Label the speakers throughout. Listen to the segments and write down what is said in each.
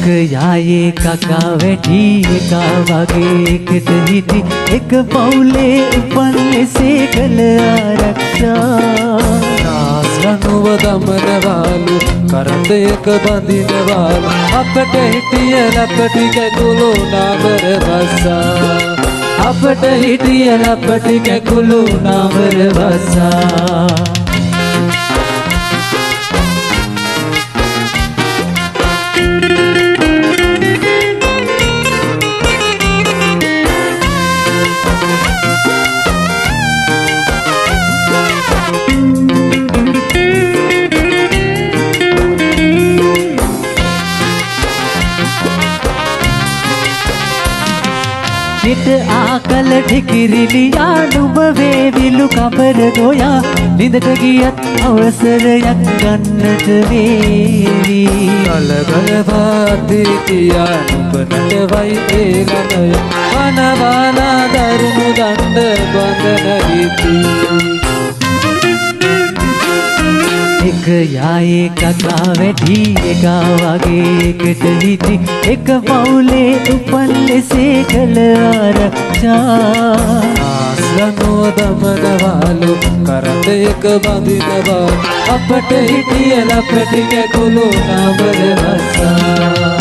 Speaker 1: याये काका बैठी एका वागे कित हिटी एक पौले उपन्ने से गल आरक्षा
Speaker 2: नासनुव दमनवालु करंदयक बंदिनवालु අපට හිටිය ලපටි කැකුළු නාමර වස්සා
Speaker 1: අපට හිටිය ලපටි කැකුළු නාමර වස්සා नित आकल ठिकिरिलिया नुब वेविलु कबर गोया निंदट गियत අවසරයක් ගන්නට වේවි
Speaker 2: කලබල වාදිතියා නුඹ නටවයි ඒ ගණය වනවානා දරුණු දණ්ඩ බඳන රීති
Speaker 1: एक याये काका बैठी एका वागे किट हिटी एक पौले उपन्ने से गल आरक्षा
Speaker 2: ආසනුව දමනවාලු කරන්දයක බඳිනවාලු අපට හිටිය ලපටි කැකුළු නාමර වස්සා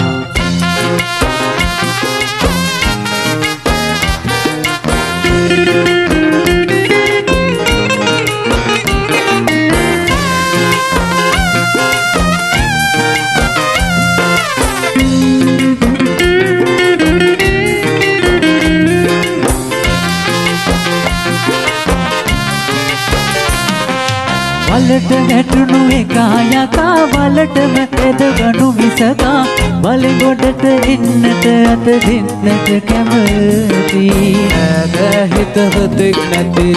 Speaker 1: වලට වැටුණු එකා යකා වලටම එදගනු මිසකා බලෙ ගොඩට එන්නට අත දෙන්නට කැමති
Speaker 2: ඈත හිතවතෙක් නැති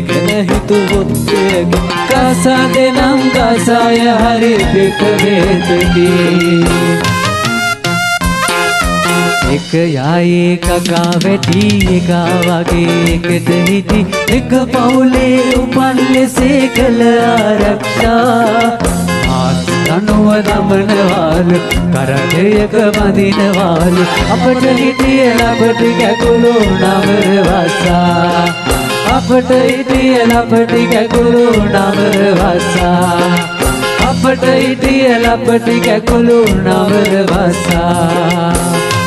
Speaker 2: ගැන හිතුවොත් එයගේ කාසා දෙනම් කාසාය හරි දෙක වේදකි
Speaker 1: एक याये काका बैठी एका वागे किट हिटी एक पौले उपन्ने से गल आरक्षा ආස්තනුව දමනවාලු කරඬයක බඳිනවාලු අපට හිටිය ලපටි කැකුළු නාමර වස්සා අපට හිටිය ලපටි කැකුළු නාමර වස්සා අපට හිටිය ලපටි කැකුළු නාමර වස්සා